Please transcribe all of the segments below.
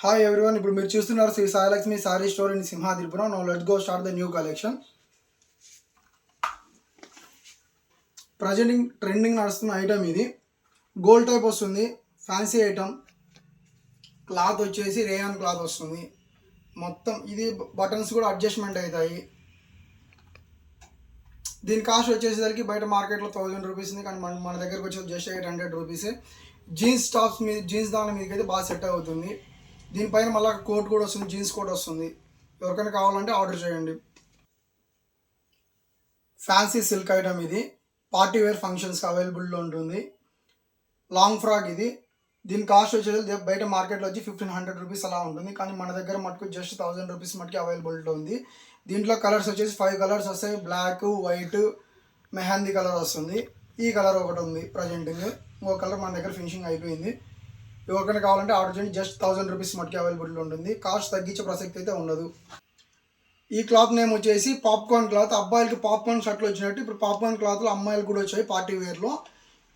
Hi everyone, ఇప్పుడు మీరు చూస్తున్నారు Shri Sailakshmi sari store in Simhadripuram. Now let's go start the new collection. Presenting trending నడుస్తున్న item ఇది. గోల్డ్ టైప్ వస్తుంది, ఫ్యాన్సీ ఐటమ్. క్లాత్ వచ్చేసి రేయాన్ క్లాత్ వస్తుంది. మొత్తం ఇది బటన్స్ కూడా అడ్జస్ట్మెంట్ అవుతాయి. దీని కాస్ట్ వచ్చేసరికి బయట మార్కెట్లో 1000 రూపీస్ ఉంది, కానీ మన దగ్గరకు వచ్చేసి జస్ట్ 800 రూపీసే. జీన్స్ టాప్స్ మీద, జీన్స్ దాని మీదకి అయితే బాగా సెట్ అవుతుంది. దీనిపైన మళ్ళీ కోట్ కూడా వస్తుంది, జీన్స్ కోట్ వస్తుంది. ఎవరికైనా కావాలంటే ఆర్డర్ చేయండి. ఫ్యాన్సీ సిల్క్ ఐటమ్ ఇది. పార్టీ వేర్ ఫంక్షన్స్కి అవైలబుల్లో ఉంటుంది. లాంగ్ ఫ్రాక్ ఇది. దీని కాస్ట్ వచ్చేసి బయట మార్కెట్లో వచ్చి 1500 రూపీస్ అలా ఉంటుంది, కానీ మన దగ్గర మటుకు జస్ట్ 1000 రూపీస్ మటుకు అవైలబుల్గా ఉంది. దీంట్లో కలర్స్ వచ్చేసి 5 కలర్స్ వస్తాయి. బ్లాక్, వైట్, మెహందీ కలర్ వస్తుంది. ఈ కలర్ ఒకటి ఉంది ప్రజెంటింగ్. ఇంకో కలర్ మన దగ్గర ఫినిషింగ్ అయిపోయింది. ఎవరికైనా కావాలంటే ఆర్డర్ చేయండి. జస్ట్ 1000 రూపీస్ మటుకు అవైలబుల్ ఉంటుంది. కాస్ట్ తగ్గించే ప్రసక్తి అయితే ఉండదు. ఈ క్లాత్ నేమ్ వచ్చేసి పాప్కార్న్ క్లాత్. అబ్బాయిలకి పాప్కార్న్ షర్ట్లు వచ్చినట్టు ఇప్పుడు పాప్కార్న్ క్లాత్లో అమ్మాయిలు కూడా వచ్చాయి పార్టీ వేర్లో.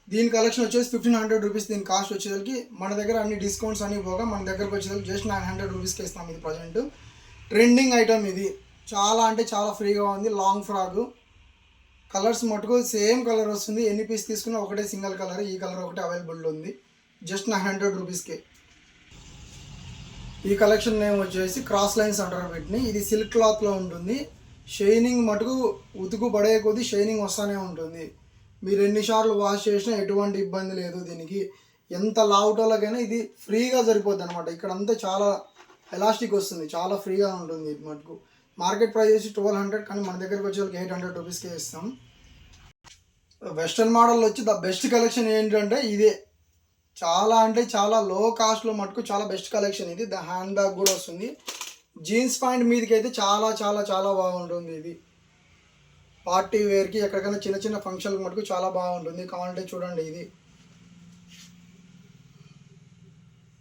దీని కలెక్షన్ వచ్చేసి 1500 రూపీస్. దీని కాస్ట్ వచ్చేసరికి మన దగ్గర అన్ని డిస్కౌంట్స్ అన్ని పోగా మన దగ్గరకు వచ్చేసరికి జస్ట్ 900 రూపీస్కి ఇస్తాం. ఇది ప్రజెంట్ ట్రెండింగ్ ఐటమ్ ఇది. చాలా అంటే చాలా ఫ్రీగా ఉంది. Long frock. కలర్స్ మటుకు సేమ్ కలర్ వస్తుంది. ఎన్ని పీస్ తీసుకున్నా ఒకటే సింగిల్ కలర్. ఈ కలర్ ఒకటే అవైలబుల్ ఉంది. జస్ట్ 900 రూపీస్కే. ఈ కలెక్షన్ నేమ్ వచ్చేసి క్రాస్ లైన్స్ అంటారు వీటిని. ఇది సిల్క్ క్లాత్లో ఉంటుంది. షైనింగ్ మటుకు ఉతుకు పడే కొద్దీ షైనింగ్ వస్తూనే ఉంటుంది. మీరు ఎన్నిసార్లు వాష్ చేసినా ఎటువంటి ఇబ్బంది లేదు. దీనికి ఎంత లావుటోళ్ళకైనా ఇది ఫ్రీగా సరిపోద్ది అనమాట. ఇక్కడ అంతా చాలా ఎలాస్టిక్ వస్తుంది, చాలా ఫ్రీగా ఉంటుంది. ఇది మటుకు మార్కెట్ ప్రైస్ వచ్చి 1200, కానీ మన దగ్గరకు వచ్చేసరికి 800 రూపీస్కే ఇస్తాం. వెస్ట్రన్ మోడల్ వచ్చి ద బెస్ట్ కలెక్షన్ ఏంటంటే ఇదే. చాలా అంటే చాలా లో కాస్ట్లో మటుకు చాలా బెస్ట్ కలెక్షన్ ఇది. ద హ్యాండ్ బ్యాగ్ కూడా వస్తుంది. జీన్స్ ప్యాంట్ మీదకి అయితే చాలా చాలా చాలా బాగుంటుంది. ఇది పార్టీ వేర్కి ఎక్కడికైనా చిన్న చిన్న ఫంక్షన్లకు మటుకు చాలా బాగుంటుంది. కావాలంటే చూడండి. ఇది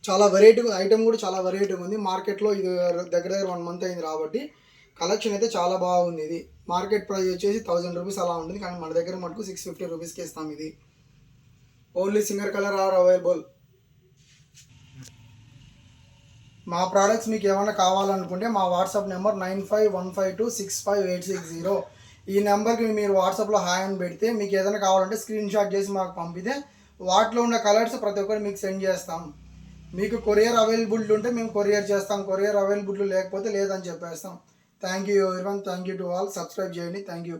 చాలా వెరైటీ ఐటమ్ కూడా చాలా వెరైటీగా ఉంది. మార్కెట్లో ఇది దగ్గర 1 మంత్ అయింది కాబట్టి కలెక్షన్ అయితే చాలా బాగుంది. ఇది మార్కెట్ ప్రైస్ వచ్చేసి 1000 రూపీస్ అలా ఉంటుంది, కానీ మన దగ్గర మటుకు 650 రూపీస్కి ఇస్తాం. ఇది only single colour are available. మా ప్రోడక్ట్స్ మీకు ఏమైనా కావాలనుకుంటే మా వాట్సాప్ నెంబర్ 9515265860. ఈ నెంబర్కి మీరు వాట్సాప్లో హాయ్ అని పెడితే మీకు ఏదైనా కావాలంటే స్క్రీన్ షాట్ చేసి మాకు పంపితే వాటిలో ఉన్న కలర్స్ ప్రతి ఒక్కరు మీకు సెండ్ చేస్తాం. మీకు కొరియర్ అవైలబిలిటీ ఉంటే మేము కొరియర్ చేస్తాం. కొరియర్ అవైలబిలిటీ లేకపోతే లేదని చెప్పేస్తాం. Thank you everyone. Thank you to all. Subscribe చేయండి. Thank you.